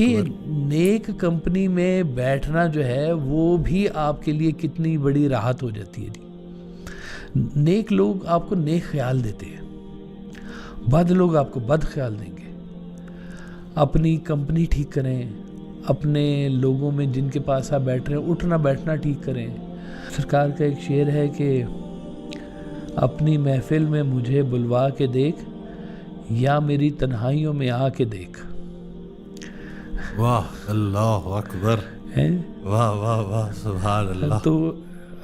کہ نیک کمپنی میں بیٹھنا جو ہے وہ بھی آپ کے لیے کتنی بڑی راحت ہو جاتی ہے جی. نیک لوگ آپ کو نیک خیال دیتے ہیں, بد لوگ آپ کو بد خیال دیں گے. اپنی کمپنی ٹھیک کریں, اپنے لوگوں میں جن کے پاس آپ بیٹھ رہے ہیں اٹھنا بیٹھنا ٹھیک کریں. سرکار کا ایک شعر ہے کہ اپنی محفل میں مجھے بلوا کے دیکھ یا میری تنہائیوں میں آ کے دیکھ. واہ اللہ اکبر, واہ واہ واہ سبحان اللہ. تو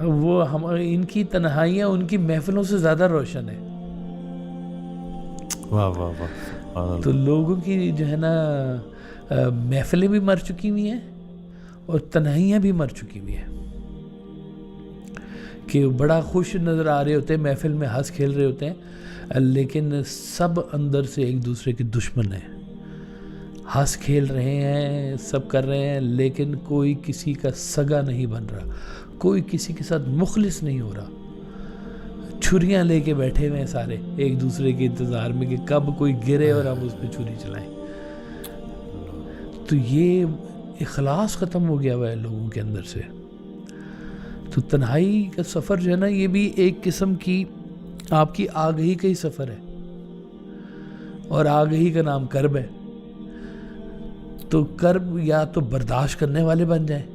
وہ ان کی تنہائیاں ان کی محفلوں سے زیادہ روشن ہے. واہ واہ واہ. تو لوگوں کی جو ہے نا محفلیں بھی مر چکی ہوئی ہیں اور تنہائیاں بھی مر چکی ہوئی ہیں, کہ بڑا خوش نظر آ رہے ہوتے ہیں, محفل میں ہنس کھیل رہے ہوتے ہیں, لیکن سب اندر سے ایک دوسرے کے دشمن ہیں. ہنس کھیل رہے ہیں, سب کر رہے ہیں, لیکن کوئی کسی کا سگا نہیں بن رہا, کوئی کسی کے ساتھ مخلص نہیں ہو رہا. چھریاں لے کے بیٹھے ہوئے ہیں سارے ایک دوسرے کے انتظار میں کہ کب کوئی گرے اور ہم اس پہ چھری چلائیں. تو یہ اخلاص ختم ہو گیا ہوا ہے لوگوں کے اندر سے. تو تنہائی کا سفر جو ہے نا یہ بھی ایک قسم کی آپ کی آگہی کا ہی سفر ہے, اور آگہی کا نام کرب ہے. تو کرب یا تو برداشت کرنے والے بن جائیں,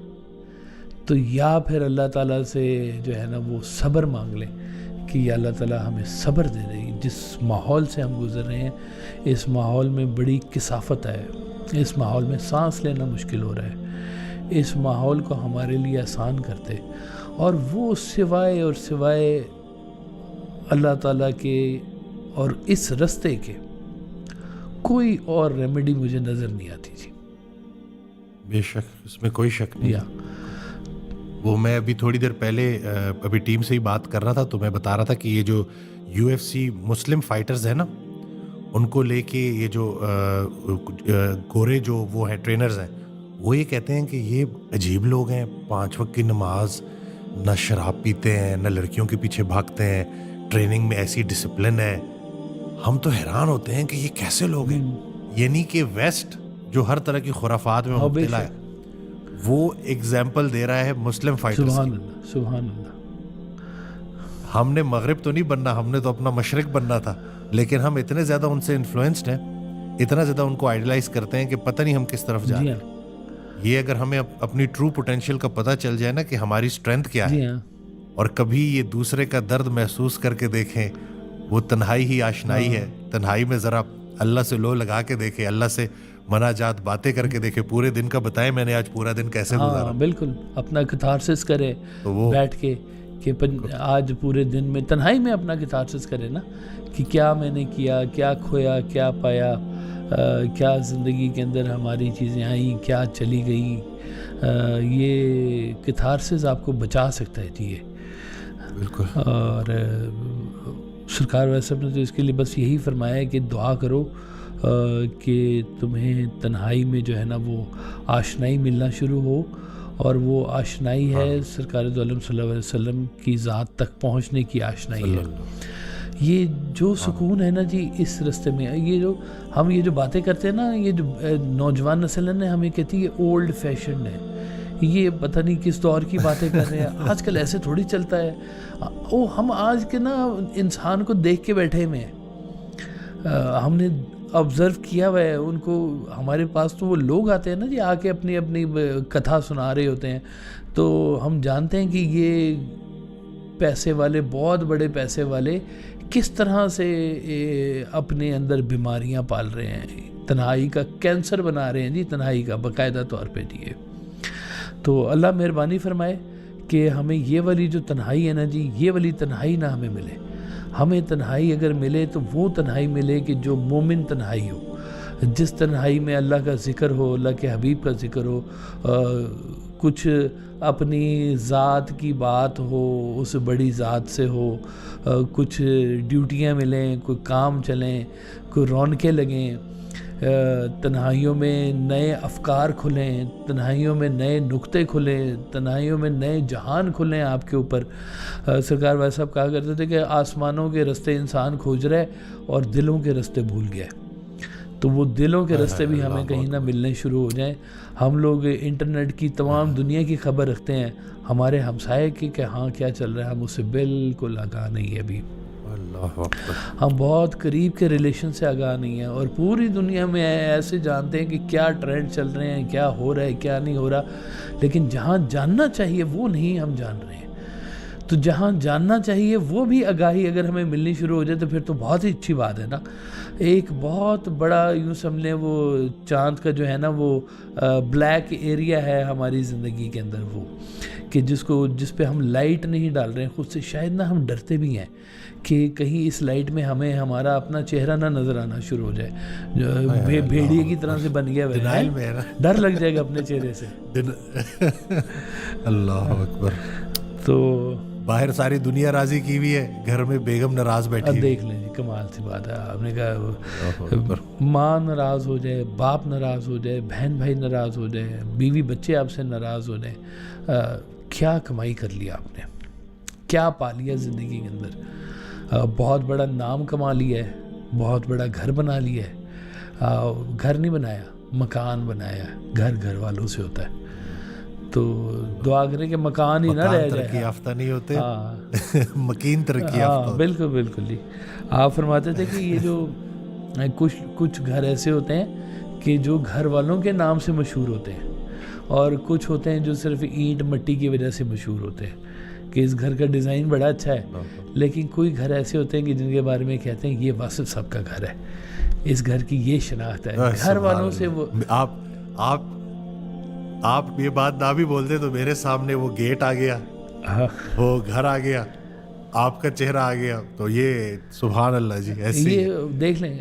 تو یا پھر اللہ تعالیٰ سے جو ہے نا وہ صبر مانگ لیں کہ یا اللہ تعالیٰ ہمیں صبر دے دیں. جس ماحول سے ہم گزر رہے ہیں اس ماحول میں بڑی کثافت ہے, اس ماحول میں سانس لینا مشکل ہو رہا ہے, اس ماحول کو ہمارے لیے آسان کرتے. اور وہ سوائے اور سوائے اللہ تعالیٰ کے اور اس رستے کے کوئی اور ریمیڈی مجھے نظر نہیں آتی جی. بے شک اس میں کوئی شک نہیں. وہ میں ابھی تھوڑی دیر پہلے ابھی ٹیم سے ہی بات کر رہا تھا, تو میں بتا رہا تھا کہ یہ جو UFC مسلم فائٹرز ہیں نا, ان کو لے کے یہ جو گورے جو وہ ہیں ٹرینرز ہیں, وہ یہ کہتے ہیں کہ یہ عجیب لوگ ہیں, 5 وقت کی نماز, نہ شراب پیتے ہیں, نہ لڑکیوں کے پیچھے بھاگتے ہیں, ٹریننگ میں ایسی ڈسپلن ہے. ہم تو حیران ہوتے ہیں کہ یہ کیسے لوگ ہیں. یعنی کہ ویسٹ جو ہر طرح کی خرافات میں مبتلا ہے وہ ایگزامپل دے رہا ہے مسلم فائٹرز کی. سبحان اللہ. ہم نے مغرب تو نہیں بننا, ہم نے تو اپنا مشرق بننا تھا, لیکن ہم اتنے زیادہ ان سے انفلوئنسڈ ہیں, اتنا زیادہ ان کو آئیڈلائز کرتے ہیں کہ پتہ نہیں ہم کس طرف جا رہے ہیں. یہ اگر ہمیں اپنی ٹرو پوٹینشیل کا پتہ چل جائے نا کہ ہماری اسٹرینتھ کیا ہے, اور کبھی یہ دوسرے کا درد محسوس کر کے دیکھیں, وہ تنہائی ہی آشنائی ہے. تنہائی میں ذرا اللہ سے لو لگا کے دیکھیں, اللہ سے مناجات باتیں کر کے دیکھیں, پورے دن کا بتائیں میں نے آج پورا دن کیسے گزارا. بالکل اپنا کتھارسس کرے بیٹھ کے کہ آج پورے دن میں تنہائی میں اپنا کتھارسس کرے نا, کہ کیا میں نے کیا, کیا کھویا, کیا پایا, کیا زندگی کے اندر ہماری چیزیں آئیں, کیا چلی گئیں. یہ کتھارسس آپ کو بچا سکتا ہے جی. یہ بالکل. اور سرکار ویسے نے تو اس کے لیے بس یہی فرمایا ہے کہ دعا کرو کہ تمہیں تنہائی میں جو ہے نا وہ آشنائی ملنا شروع ہو, اور وہ آشنائی ہے سرکار دو عالم صلی اللہ علیہ وسلم کی ذات تک پہنچنے کی آشنائی ہے. یہ جو سکون ہے نا جی اس رستے میں, یہ جو ہم یہ جو باتیں کرتے ہیں نا, یہ جو نوجوان نسل ہے ہمیں کہتی ہے اولڈ فیشن ہے, یہ پتہ نہیں کس دور کی باتیں کر رہے ہیں, آج کل ایسے تھوڑی چلتا ہے. ہم آج کے نا انسان کو دیکھ کے بیٹھے ہوئے ہیں, ہم نے آبزرو کیا ہوا ہے ان کو. ہمارے پاس تو وہ لوگ آتے ہیں نا جی, آ کے اپنی اپنی کتھا سنا رہے ہوتے ہیں, تو ہم جانتے ہیں کہ یہ پیسے والے, بہت بڑے پیسے والے کس طرح سے اپنے اندر بیماریاں پال رہے ہیں, تنہائی کا کینسر بنا رہے ہیں جی, تنہائی کا باقاعدہ طور پہ جی. تو اللہ مہربانی فرمائے کہ ہمیں یہ والی جو تنہائی ہے نا جی, یہ والی تنہائی نہ ہمیں ملے. ہمیں تنہائی اگر ملے تو وہ تنہائی ملے کہ جو مومن تنہائی ہو, جس تنہائی میں اللہ کا ذکر ہو, اللہ کے حبیب کا ذکر ہو, کچھ اپنی ذات کی بات ہو, اس بڑی ذات سے ہو, کچھ ڈیوٹیاں ملیں, کوئی کام چلیں, کوئی رونقیں لگیں, تنہائیوں میں نئے افکار کھلیں, تنہائیوں میں نئے نقطے کھلیں, تنہائیوں میں نئے جہان کھلیں آپ کے اوپر. سرکار بھائی صاحب کہا کرتے تھے کہ آسمانوں کے رستے انسان کھوج رہا ہے اور دلوں کے رستے بھول گیا ہے. تو وہ دلوں کے راستے بھی ہمیں کہیں نہ ملنے شروع ہو جائیں. ہم لوگ انٹرنیٹ کی تمام دنیا کی خبر رکھتے ہیں, ہمارے ہمسائے کی کہ ہاں کیا چل رہا ہے ہم اس سے بالکل آگاہ نہیں ہے. ابھی ہم بہت قریب کے ریلیشن سے آگاہ نہیں ہیں, اور پوری دنیا میں ایسے جانتے ہیں کہ کیا ٹرینڈ چل رہے ہیں, کیا ہو رہا ہے, کیا نہیں ہو رہا, لیکن جہاں جاننا چاہیے وہ نہیں ہم جان رہے ہیں. تو جہاں جاننا چاہیے وہ بھی آگاہی اگر ہمیں ملنی شروع ہو جائے تو پھر تو بہت ہی اچھی بات ہے نا. ایک بہت بڑا یوں سمجھ لیں وہ چاند کا جو ہے نا وہ بلیک ایریا ہے ہماری زندگی کے اندر, وہ کہ جس پہ ہم لائٹ نہیں ڈال رہے ہیں خود سے, شاید نہ ہم ڈرتے بھی ہیں کہ کہیں اس لائٹ میں ہمیں ہمارا اپنا چہرہ نہ نظر آنا شروع ہو جائے. بھیڑیے کی طرح سے بن گیا ہے, ڈر لگ جائے گا اپنے چہرے سے. اللہ اکبر. تو باہر ساری دنیا راضی کی ہوئی ہے, گھر میں بیگم ناراض بیٹھی. دیکھ لیں جی, کمال سی بات ہے. آپ نے کہا ماں ناراض ہو جائے, باپ ناراض ہو جائے, بہن بھائی ناراض ہو جائے, بیوی بچے آپ سے ناراض ہو جائیں, کیا کمائی کر لیا آپ نے, کیا پا لیا زندگی کے اندر. بہت بڑا نام کما لیا ہے, بہت بڑا گھر بنا لیا ہے. گھر نہیں بنایا, مکان بنایا. گھر والوں سے ہوتا ہے, تو دعا کریں کہ مکان ہی نہ رہ جائے. ترقی یافتہ نہیں ہوتے, مکین ترقی یافتہ. بالکل بالکل جی. آپ فرماتے تھے کہ یہ جو کچھ گھر ایسے ہوتے ہیں کہ جو گھر والوں کے نام سے مشہور ہوتے ہیں, اور کچھ ہوتے ہیں جو صرف اینٹ مٹی کی وجہ سے مشہور ہوتے ہیں کہ اس گھر کا ڈیزائن بڑا اچھا ہے, لیکن کوئی گھر ایسے ہوتے ہیں کہ جن کے بارے میں کہتے ہیں یہ واصف صاحب کا گھر ہے, اس گھر کی یہ شناخت ہے. گھر والوں سے وہ آپ یہ بات نہ بھی بولتے تو میرے سامنے وہ گیٹ آ گیا, وہ گھر آ گیا, آپ کا چہرہ آ گیا. تو یہ سبحان اللہ جی, ایسی یہ دیکھ لیں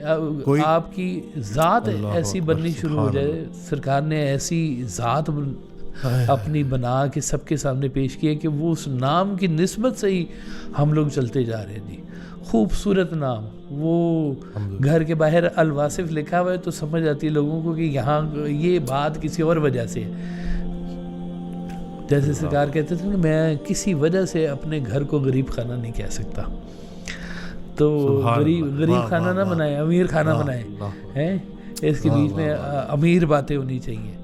آپ کی ذات ایسی بننی شروع ہو جائے. سرکار نے ایسی ذات اپنی بنا کے سب کے سامنے پیش کیا کہ وہ اس نام کی نسبت سے ہی ہم لوگ چلتے جا رہے ہیں جی. خوبصورت نام, وہ گھر کے باہر الواصف لکھا ہوا ہے تو سمجھ آتی ہے لوگوں کو کہ یہاں یہ بات کسی اور وجہ سے ہے. جیسے سرکار کہتے تھے کہ میں کسی وجہ سے اپنے گھر کو غریب خانہ نہیں کہہ سکتا, تو غریب خانہ نہ بنائے, امیر خانہ بنائے. اس کے بیچ میں امیر باتیں ہونی چاہیے.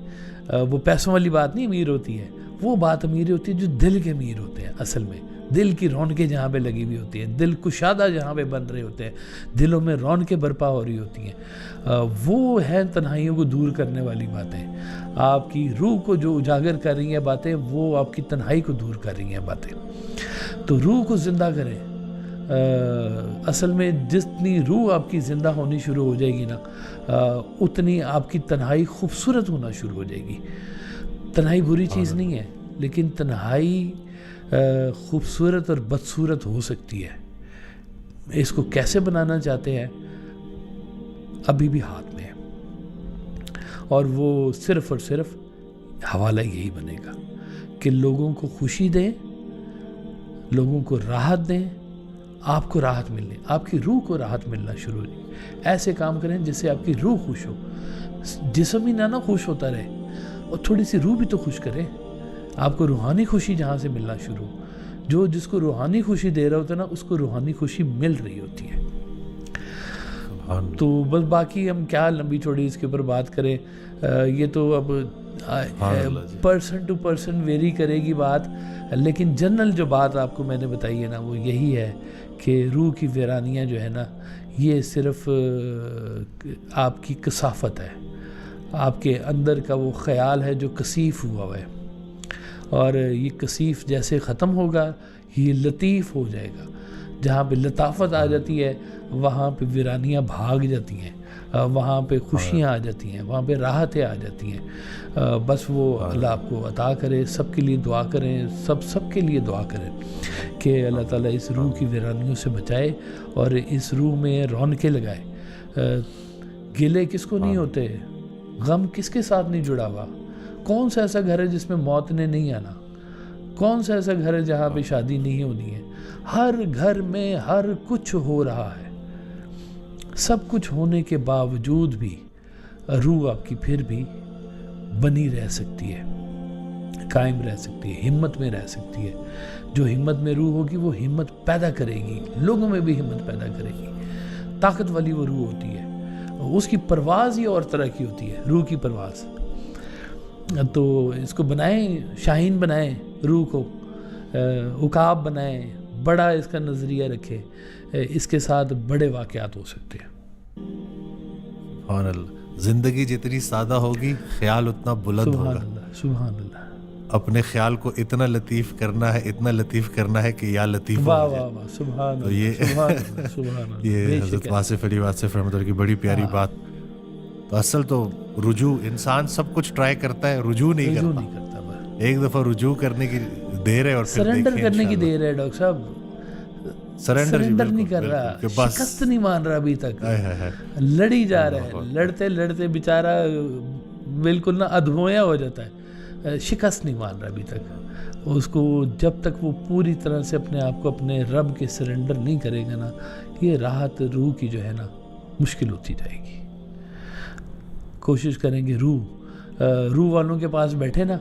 وہ پیسوں والی بات نہیں امیر ہوتی ہے, وہ بات امیر ہوتی ہے جو دل کے امیر ہوتے ہیں. اصل میں دل کی رونقیں جہاں پہ لگی ہوئی ہوتی ہیں, دل کشادہ جہاں پہ بن رہے ہوتے ہیں, دلوں میں رونقیں برپا ہو رہی ہوتی ہیں, وہ ہیں تنہائیوں کو دور کرنے والی باتیں. آپ کی روح کو جو اجاگر کر رہی ہیں باتیں, وہ آپ کی تنہائی کو دور کر رہی ہیں باتیں. تو روح کو زندہ کریں. اصل میں جتنی روح آپ کی زندہ ہونی شروع ہو جائے گی نا, اتنی آپ کی تنہائی خوبصورت ہونا شروع ہو جائے گی. تنہائی بری چیز نہیں ہے, لیکن تنہائی خوبصورت اور بدصورت ہو سکتی ہے. اس کو کیسے بنانا چاہتے ہیں ابھی بھی ہاتھ میں ہے, اور وہ صرف اور صرف حوالہ یہی بنے گا کہ لوگوں کو خوشی دیں, لوگوں کو راحت دیں, آپ کو راحت ملے, آپ کی روح کو راحت ملنا شروع ہو جائے. ایسے کام کریں جس سے آپ کی روح خوش ہو. جسم ہی نہ خوش ہوتا رہے, اور تھوڑی سی روح بھی تو خوش کریں. آپ کو روحانی خوشی جہاں سے ملنا شروع ہو, جس کو روحانی خوشی دے رہا ہوتا ہے نا, اس کو روحانی خوشی مل رہی ہوتی ہے. تو بس باقی ہم کیا لمبی چوڑی اس کے اوپر بات کریں, یہ تو اب پرسن ٹو پرسن ویری کرے گی بات, لیکن جنرل جو بات آپ کو میں نے بتائی ہے نا وہ یہی ہے کہ روح کی ویرانیاں جو ہے نا, یہ صرف آپ کی کثافت ہے, آپ کے اندر کا وہ خیال ہے جو کثیف ہوا ہے, اور یہ کثیف جیسے ختم ہوگا یہ لطیف ہو جائے گا. جہاں پہ لطافت آ جاتی ہے وہاں پہ ویرانیاں بھاگ جاتی ہیں, وہاں پہ خوشیاں آ جاتی ہیں, وہاں پہ راحتیں آ جاتی ہیں. بس وہ اللہ آپ کو عطا کرے. سب کے لیے دعا کریں, سب کے لیے دعا کریں کہ اللہ تعالیٰ اس روح کی ویرانیوں سے بچائے اور اس روح میں رونقیں لگائے. گلے کس کو نہیں ہوتے, غم کس کے ساتھ نہیں جڑا ہوا. کون سا ایسا گھر ہے جس میں موت نے نہیں آنا, کون سا ایسا گھر ہے جہاں پہ شادی نہیں ہونی ہے. ہر گھر میں ہر کچھ ہو رہا ہے. سب کچھ ہونے کے باوجود بھی روح آپ کی پھر بھی بنی رہ سکتی ہے, قائم رہ سکتی ہے, ہمت میں رہ سکتی ہے. جو ہمت میں روح ہوگی وہ ہمت پیدا کرے گی, لوگوں میں بھی ہمت پیدا کرے گی. طاقت والی وہ روح ہوتی ہے. اس کی پرواز ہی اور طرح کی ہوتی ہے، روح کی پرواز. تو اس کو بنائیں، شاہین بنائیں روح کو، عقاب بنائیں، بڑا اس کا نظریہ رکھیں، اس کے ساتھ بڑے واقعات ہو سکتے ہیں. سبحان اللہ. زندگی جتنی سادہ ہوگی خیال اتنا بلند ہوگا. سبحان اللہ، سبحان اللہ. اپنے خیال کو اتنا لطیف کرنا ہے، اتنا لطیف کرنا ہے کہ یا لطیف واہ واہ واہ، سبحان اللہ، سبحان اللہ، سبحان اللہ. یہ حضرت واصف علی واصف رحمۃ اللہ کی بڑی پیاری بات. تو اصل تو رجوع، انسان سب کچھ ٹرائی کرتا ہے، رجوع نہیں کرتا. ایک دفعہ رجوع کرنے کی دیر ہے اور سرنڈر کرنے کی دیر ہے. ڈاکٹر صاحب سرنڈر نہیں کر رہا، شکست نہیں مان رہا ابھی تک، لڑی جا رہا ہے، لڑتے لڑتے بیچارہ بالکل نا ادھویا ہو جاتا ہے، شکست نہیں مان رہا ابھی تک. اس کو جب تک وہ پوری طرح سے اپنے آپ کو اپنے رب کے سرنڈر نہیں کرے گا نا، یہ راحت روح کی جو ہے نا مشکل ہوتی جائے گی. کوشش کریں گے روح والوں کے پاس بیٹھے نا،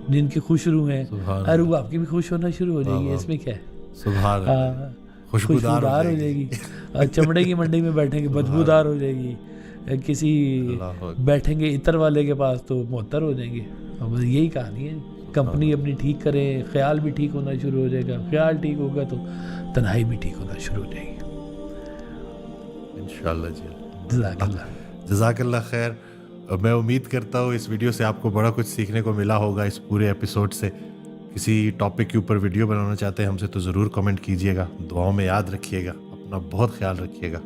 جن کی خوش روح ہیں، روح آپ کی بھی خوش ہونا شروع ہو جائے گی. اس میں کیا ہے، خوشبودار ہو جائے گی. چمڑے کی منڈی میں بیٹھیں گے بدبودار ہو جائے گی. کسی بیٹھیں گے عطر والے کے پاس تو معطر ہو جائیں گے. اب یہی کہانی ہے. کمپنی اپنی ٹھیک کریں، خیال بھی ٹھیک ہونا شروع ہو جائے گا. خیال ٹھیک ہوگا تو تنہائی بھی ٹھیک ہونا شروع ہو جائے گی انشاءاللہ. جی جزاک اللہ، جزاک اللہ خیر. میں امید کرتا ہوں اس ویڈیو سے آپ کو بڑا کچھ سیکھنے کو ملا ہوگا. اس پورے ایپیسوڈ سے کسی ٹاپک کے اوپر ویڈیو بنانا چاہتے ہیں ہم سے تو ضرور کمنٹ کیجیے گا. دعاؤں میں یاد رکھیے گا. اپنا بہت خیال رکھیے گا.